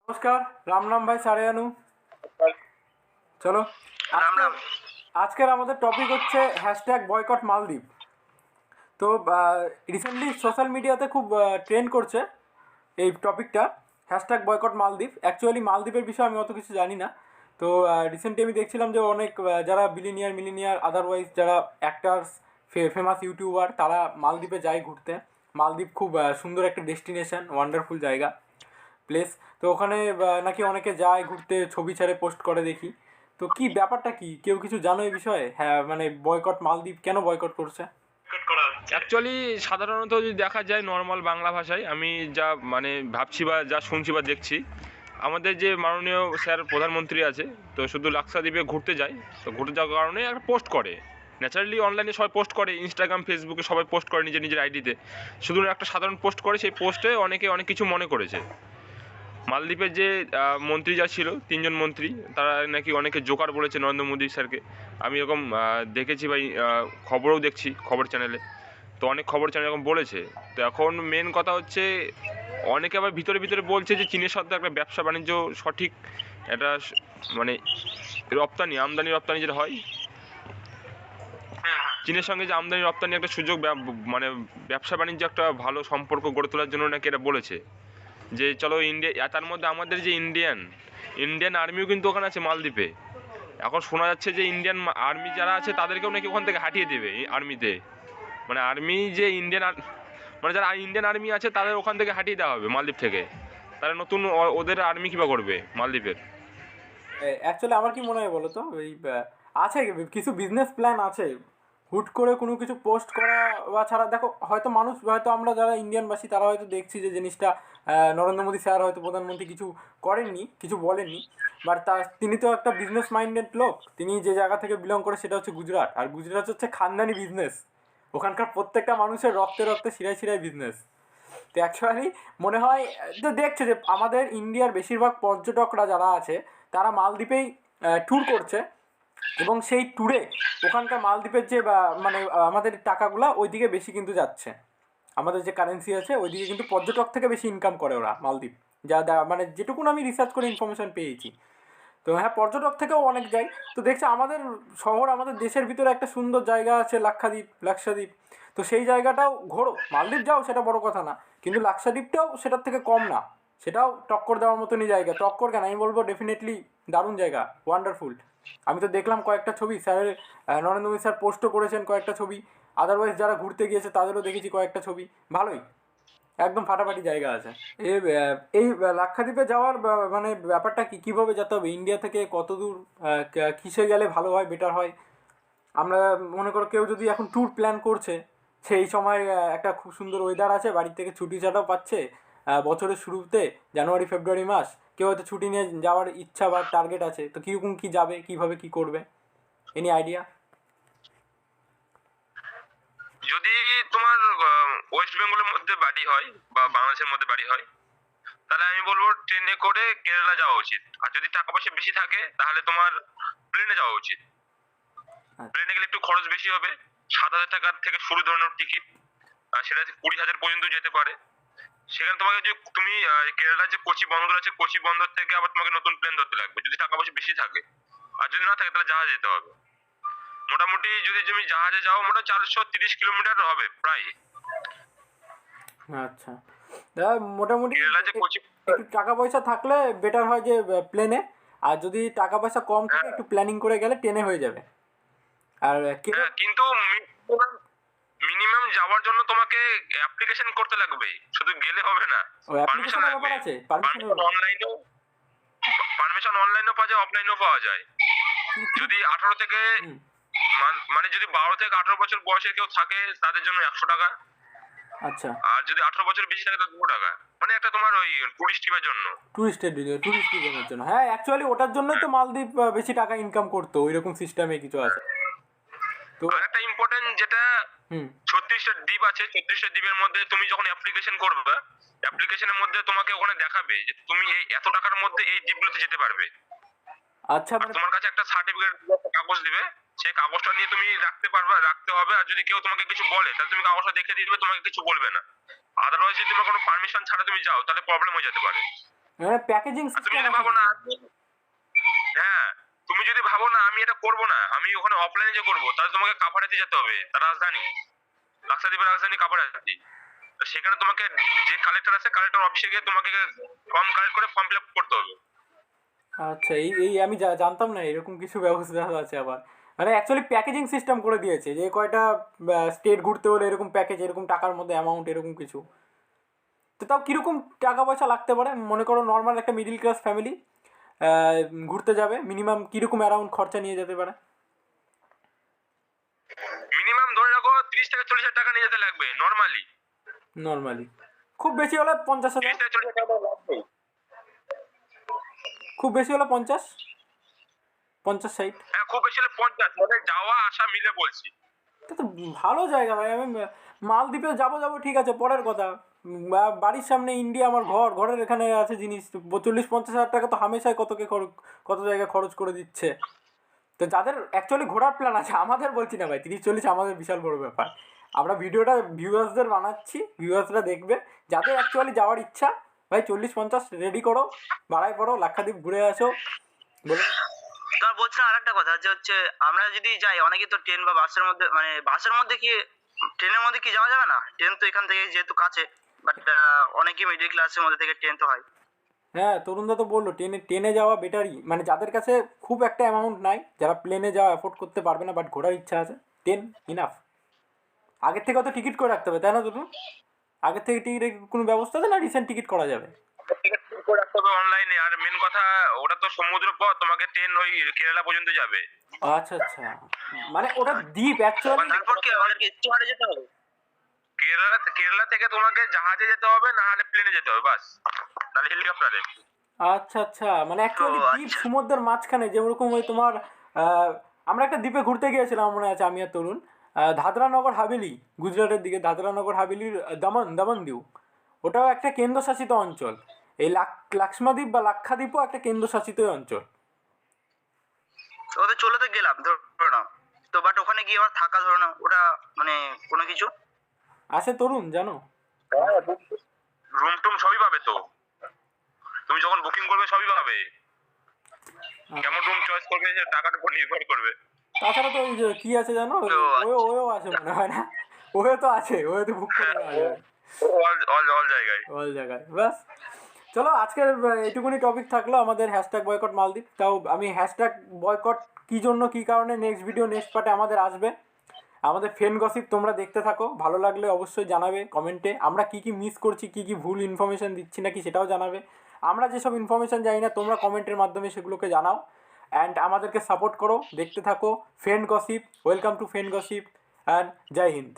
নমস্কার। রাম রাম ভাই সারেয়ানু। চলো, রাম রাম। আজকের আমাদের টপিক হচ্ছে হ্যাশট্যাগ বয়কট মালদ্বীপ। তো রিসেন্টলি সোশ্যাল মিডিয়াতে খুব ট্রেন্ড করছে এই টপিকটা, হ্যাশট্যাগ বয়কট মালদ্বীপ। অ্যাকচুয়ালি মালদ্বীপের বিষয়ে আমি অত কিছু জানি না। তো রিসেন্টলি আমি দেখছিলাম যে অনেক যারা বিলিনিয়ার মিলিনিয়ার আদারওয়াইজ যারা অ্যাক্টার্স, ফেমাস ইউটিউবার, তারা মালদ্বীপে যায় ঘুরতে। মালদ্বীপ খুব সুন্দর একটা ডেস্টিনেশন, ওয়ান্ডারফুল জায়গা, প্লেস। তো ওখানে নাকি অনেকে যায় ঘুরতে, ছবি ছেড়ে পোস্ট করে দেখি। তো কি ব্যাপারটা, কি কেউ কিছু জানো এই বিষয়ে? হ্যাঁ, মানে বয়কট মালদ্বীপ কেন বয়কট করছে? অ্যাকচুয়ালি সাধারণত যদি দেখা যায় নর্মাল বাংলা ভাষায় আমি যা মানে ভাবছি বা যা শুনছি বা দেখছি, আমাদের যে মাননীয় স্যার প্রধানমন্ত্রী আছে, তো শুধু লাক্ষাদ্বীপে ঘুরতে যায়। তো ঘুরতে যাওয়ার কারণে একটা পোস্ট করে, ন্যাচারালি অনলাইনে সবাই পোস্ট করে, ইনস্টাগ্রাম ফেসবুকে সবাই পোস্ট করে নিজের নিজের আইডিতে। শুধু একটা সাধারণ পোস্ট করে, সেই পোস্টে অনেকে অনেক কিছু মনে করেছে। মালদ্বীপের যে মন্ত্রী যা ছিল, তিনজন মন্ত্রী, তারা নাকি অনেকে জোকার বলেছে নরেন্দ্র মোদী স্যারকে। আমি এরকম দেখেছি বা খবরও দেখছি খবর চ্যানেলে। তো অনেক খবর চ্যানেল এরকম বলেছে। তো এখন মেন কথা হচ্ছে, অনেকে আবার ভিতরে ভিতরে বলছে যে চীনের সাথে একটা ব্যবসা বাণিজ্য সঠিক একটা মানে রপ্তানি আমদানি রপ্তানি যেটা হয়, চীনের সঙ্গে যে আমদানি রপ্তানি একটা সুযোগ, মানে ব্যবসা বাণিজ্য একটা ভালো সম্পর্ক গড়ে তোলার জন্য নাকি এটা বলেছে যে চলো ইন্ডিয়া। তার মধ্যে আমাদের যে ইন্ডিয়ান আর্মিও কিন্তু ওখানে আছে মালদ্বীপে। এখন শোনা যাচ্ছে যে ইন্ডিয়ান আর্মি যারা আছে তাদেরকেও নাকি ওখান থেকে হাঁটিয়ে দেবে আর্মিতে। মানে আর্মি যে মানে যারা ইন্ডিয়ান আর্মি আছে তাদের ওখান থেকে হাঁটিয়ে দেওয়া হবে মালদ্বীপ থেকে। তারা নতুন ওদের আর্মি কীভাবে করবে মালদ্বীপের? অ্যাকচুয়ালি আমার কি মনে হয় বলো তো, এই আছে কিছু বিজনেস প্ল্যান আছে। হুট করে কোনো কিছু পোস্ট করা বা ছাড়া, দেখো হয়তো মানুষ, হয়তো আমরা যারা ইন্ডিয়ানবাসী তারা হয়তো দেখছি যে জিনিসটা নরেন্দ্র মোদী স্যার হয়তো প্রধানমন্ত্রী কিছু করেননি, কিছু বলেননি। বাট তিনি তো একটা বিজনেস মাইন্ডেড লোক। তিনি যে জায়গা থেকে বিলং করে সেটা হচ্ছে গুজরাট, আর গুজরাট হচ্ছে খানদানি বিজনেস। ওখানকার প্রত্যেকটা মানুষের রক্তে রক্তে শিরায় শিরায় বিজনেস। তো অ্যাকচুয়ালি মনে হয় যে দেখছে যে আমাদের ইন্ডিয়ার বেশিরভাগ পর্যটকরা যারা আছে তারা মালদ্বীপেই ট্যুর করছে, এবং সেই ট্যুরে ওখানকার মালদ্বীপের যে মানে আমাদের টাকাগুলা ওইদিকে বেশি কিন্তু যাচ্ছে। আমাদের যে কারেন্সি আছে ওইদিকে কিন্তু পর্যটক থেকে বেশি ইনকাম করে ওরা মালদ্বীপ। মানে যেটুকুন আমি রিসার্চ করে ইনফরমেশন পেয়েছি। তো হ্যাঁ, পর্যটক থেকেও অনেক যায়। তো দেখছে আমাদের শহর, আমাদের দেশের ভিতরে একটা সুন্দর জায়গা আছে লাক্ষাদ্বীপ। তো সেই জায়গাটাও ঘোরো, মালদ্বীপ যাও সেটা বড় কথা না, কিন্তু লাক্ষাদ্বীপটাও সেটার থেকে কম না। সেটাও টক্কর দেওয়ার মতনই জায়গা। টক্কর কেন, আমি বলবো ডেফিনেটলি দারুণ জায়গা, ওয়ান্ডারফুল। আমি তো দেখলাম কয়েকটা ছবি স্যারের, নরেন্দ্র মোদী স্যার পোস্টও করেছেন কয়েকটা ছবি। আদারওয়াইজ যারা ঘুরতে গিয়েছে তাদেরও দেখেছি কয়েকটা ছবি। ভালোই, একদম ফাটাফাটি জায়গা আছে। এই লাক্ষাদ্বীপে যাওয়ার মানে ব্যাপারটা কি, কীভাবে যেতে হবে ইন্ডিয়া থেকে, কত দূর, কিসে গেলে ভালো হয়, বেটার হয়? আমরা মনে করো কেউ যদি এখন ট্যুর প্ল্যান করছে, সেই সময় একটা খুব সুন্দর ওয়েদার আছে, বাড়ির থেকে ছুটি ছাটাও পাচ্ছে বছরের শুরুতে, জানুয়ারি ফেব্রুয়ারি মাস, কেউ হয়তো ছুটি নিয়ে যাওয়ার ইচ্ছা বা টার্গেট আছে, তো কীরকম কী যাবে, কীভাবে কী করবে, এনি আইডিয়া? যদি তোমার ওয়েস্ট বেঙ্গলের মধ্যে বাড়ি হয় বা বাংলাদেশের মধ্যে বাড়ি হয়, তাহলে আমি বলবো ট্রেনে করে কেরালা যাওয়া উচিত। আর যদি টাকা পয়সা বেশি থাকে তাহলে তোমার প্লেনে যাওয়া উচিত। প্লেনে গেলে একটু খরচ বেশি হবে, 7,000 টাকার থেকে শুরু ধরনের টিকিট, আর সেটা 20,000 পর্যন্ত যেতে পারে। সেখানে তোমাকে যে তুমি কেরালার যে কোচি বন্দর আছে, কোচি বন্দর থেকে আবার তোমাকে নতুন প্লেন ধরতে লাগবে যদি টাকা পয়সা বেশি থাকে। আর যদি না থাকে তাহলে জাহাজে যেতে হবে। মোটামুটি যদি তুমি জাহাজে যাও, মোটামুটি 430 কিলোমিটার হবে প্রায়। আচ্ছা, দাদা মোটামুটি কেরালা যে কোচি, একটু টাকা পয়সা থাকলে বেটার হয় যে প্লেনে। আর যদি টাকা পয়সা কম থাকে, হ্যাঁ একটু প্ল্যানিং করে গেলে ট্রেনে হয়ে যাবে। আর হ্যাঁ, কিন্তু মিনিমাম যাওয়ার জন্য তোমাকে অ্যাপ্লিকেশন করতে লাগবে, শুধু গেলে হবে না। ও পারমিশন অ্যাপ্লিকেশনের লাগবে। ব্যাপার আছে, পারমিশনের পারমিশন ব্যাপার। অনলাইনেও পাওয়া যায়, অফলাইনেও পাওয়া যায়। যদি 18 থেকে হুম। মানে যদি 12 থেকে 18 বছর বয়সে কেউ থাকে তাদের জন্য 100 টাকা। আচ্ছা, আর যদি 18 বছর বেশি থাকে তাহলে 200 টাকা। মানে একটা তোমার ওই টুরিস্ট ট্রিপের জন্য। ট্যুরিস্ট ভিসার জন্য, হ্যাঁ অ্যাকচুয়ালি ওটার জন্যই তো হ্যাঁ। মালদ্বীপ বেশি টাকা ইনকাম করতো, ওই রকম সিস্টেমে কিছু আছে। তো আর একটা ইম্পর্টেন্ট যেটা, হুম। 36টা দ্বীপ আছে, 36টা দ্বীপের মধ্যে তুমি যখন অ্যাপ্লিকেশন করবে, অ্যাপ্লিকেশনের মধ্যে তোমাকে ওখানে দেখাবে যে তুমি এই এত টাকার মধ্যে এই দ্বীপগুলোতে যেতে পারবে। আচ্ছা, আর মানে তোমার কাছে একটা সার্টিফিকেট, কাগজ দিবে। সেই কাগজটা নিয়ে তুমি রাখতে হবে। আর যদি কেউ তোমাকে কিছু বলে তাহলে তুমি কাগজটা দেখে দিবে, তোমাকে কিছু বলবে না। আদারওয়াইজ যদি তোমার কোনো পারমিশন ছাড়া তুমি যাও তাহলে প্রবলেম হয়ে যেতে পারে। মানে প্যাকেজিং আর তুমি সিস্টেম যদি ভাবো না হ্যাঁ, তুমি যদি ভাবো না আমি এটা করবো না, আমি ওখানে অফলাইনে যে করবো, তাহলে তোমাকে কাপাড়াতে যেতে হবে, তার রাজধানী, লাক্ষাদ্বীপের রাজধানী কাপাড়াতে। তো সেখানে তোমাকে যে কালেক্টর আছে, কালেক্টর অফিসে গিয়ে তোমাকে ফর্ম কালেক্ট করে ফর্ম ফিল আপ করতে হবে। আচ্ছা, এই এই আমি জানতাম না এরকম কিছু ব্যবস্থা আছে আবার। মানে অ্যাকচুয়ালি প্যাকেজিং সিস্টেম করে দিয়েছে যে কয়টা স্টেট ঘুরতে হলে এরকম প্যাকেজ, এরকম টাকার মধ্যে অ্যামাউন্ট, এরকম কিছু। তো তাও কীরকম টাকা পয়সা লাগতে পারে মনে করো নর্মাল একটা মিডিল ক্লাস ফ্যামিলি ঘুরতে যাবে, মিনিমাম কীরকম অ্যারাউন্ড খরচা নিয়ে যেতে পারে? মিনিমাম ধরে রাখো 30 থেকে 40 হাজার টাকা নিয়ে যেতে লাগবে নর্মালি। নর্মালি খুব বেশি হলে 50,000, 30 থেকে 40 হাজার টাকা লাগবে। খুব বেশি হলে 50, 60। হ্যাঁ, খুব বেশি হলে 50, মানে যাওয়া আসা মিলে বলছি। এটা তো ভালো জায়গা ভাই। আমি মালদ্বীপে যাবো ঠিক আছে, পরের কথা। বাড়ির সামনে ইন্ডিয়া, আমার ঘরের এখানে আছে জিনিস। 40-50 হাজার টাকা তো হামেশাই কত জায়গায় খরচ করে দিচ্ছে। তো যাদের অ্যাকচুয়ালি ঘোরার প্ল্যান আছে, আমাদের বলছি না ভাই, 30-40 আমাদের বিশাল বড় ব্যাপার। আমরা ভিডিওটা ভিউয়ার্সদের বানাচ্ছি, ভিউয়ার্সরা দেখবে। যাদের অ্যাকচুয়ালি যাওয়ার ইচ্ছা, ভাই 40-50 রেডি করো, বাড়াই পড়ো, লাক্ষাদ্বীপ ঘুরে আসো। বলো। তার বলছিলাম আরেকটা কথা যে হচ্ছে আমরা যদি যাই, অনেকে তো ট্রেন বা বাসের মধ্যে, মানে বাসের মধ্যে কি, ট্রেনের মধ্যে কি যাওয়া যাবে না? ট্রেন তো এখান থেকে যেহেতু কাছে, বাট অনেকেই মিডিল ক্লাসের মধ্যে থেকে ট্রেন তো হয়। হ্যাঁ, তরুণদা তো বললো ট্রেনে যাওয়া বেটারই। মানে যাদের কাছে খুব একটা অ্যামাউন্ট নাই, যারা প্লেনে যাওয়া অ্যাফোর্ড করতে পারবে না বাট ঘোরার ইচ্ছা আছে, ট্রেন ইনাফ। আগের থেকে অত টিকিট করে রাখতে হবে, তাই না তরুণ? আগের থেকে টিকিটের কোনো ব্যবস্থা আছে না রিসেন্ট টিকিট করা যাবে? টিকিট করে রাখতে হবে অনলাইনে। আর মেন কথা, ওটা তো সমুদ্র পথ, তোমাকে ট্রেন ওই কেরালা পর্যন্ত যাবে। আচ্ছা আচ্ছা, মানে ওটা দ্বীপ অ্যাকচুয়ালি। তারপর কি আমাদেরকে স্টিমারে যেতে হবে? কেরালা থেকে তোমাকে জাহাজে যেতে হবে, না হলে প্লেনে যেতে হবে, বাস, নাহলে হেলিকপ্টারে। আচ্ছা আচ্ছা, মানে অ্যাকচুয়ালি ও, দ্বীপ আচ্ছা। সমুদ্রের মাঝখানে, যেরকম ওই তোমার আমরা একটা দ্বীপে ঘুরতে গিয়েছিলাম মনে আছে, আমি আর তরুণ। দাদরানগর হাভেলি, গুজরাটের দিকে দাদরানগর হাভেলির দমন দিউ। ওটাও একটা কেন্দ্রশাসিত অঞ্চল। এই লাক্ষাদ্বীপ বা লাক্ষাদ্বীপও একটা কেন্দ্রশাসিত অঞ্চল। ওদের চলে তো গেলাম ধরো না, তো বাট ওখানে গিয়ে আবার থাকা ধরো না, ওটা মানে কোনো কিছু। আছে তরুণ, জানো? রুম টুম সবই পাবে তো, তুমি যখন বুকিং করবে সবই পাবে। কেমন রুম চয়েস করবে সে টাকার উপর নির্ভর করবে। তাছাড়া তো ওই যে কি আছে জানো, ওয়েও আছে মনে হয় না? ওয়ে তো আছে, ওয়ে তো বুক করে নেওয়া যাবে অল জায়গায়। অল জায়গায়। ব্যাস, চলো আজকের এইটুকুনি টপিক থাকলো আমাদের হ্যাশট্যাগ বয়কট মালদ্বীপ। তাও আমি হ্যাশট্যাগ বয়কট কী জন্য কী কারণে নেক্সট ভিডিও নেক্সট পার্টে আমাদের আসবে। আমাদের ফেন গসিপ তোমরা দেখতে থাকো, ভালো লাগলে অবশ্যই জানাবে কমেন্টে। আমরা কি কি মিস করছি, কি কি ভুল ইনফরমেশান দিচ্ছি নাকি সেটাও জানাবে। আমরা যেসব ইনফরমেশান জানি না, তোমরা কমেন্টের মাধ্যমে সেগুলোকে জানাও। অ্যান্ড আমাদেরকে সাপোর্ট করো, দেখতে থাকো ফেন গসিপ। ওয়েলকাম টু ফেন গসিপ অ্যান্ড জয় হিন্দ।